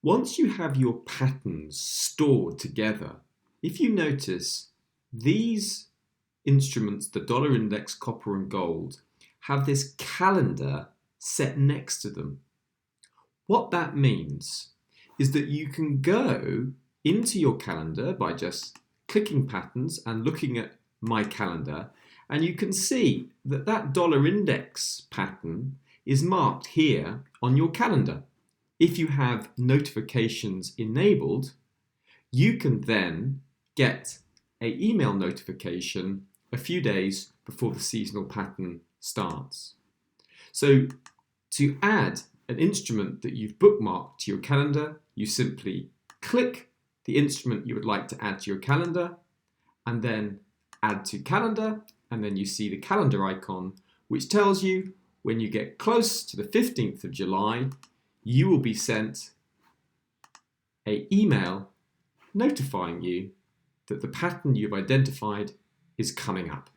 Once you have your patterns stored together, if you notice, these instruments, the dollar index, copper and gold, have this calendar set next to them. What that means is that you can go into your calendar by just clicking patterns and looking at my calendar, and you can see that that dollar index pattern is marked here on your calendar. If you have notifications enabled, you can then get an email notification a few days before the seasonal pattern starts. So to add an instrument that you've bookmarked to your calendar, you simply click the instrument you would like to add to your calendar and then add to calendar, and then you see the calendar icon which tells you when you get close to the 15th of July, you will be sent an email notifying you that the pattern you've identified is coming up.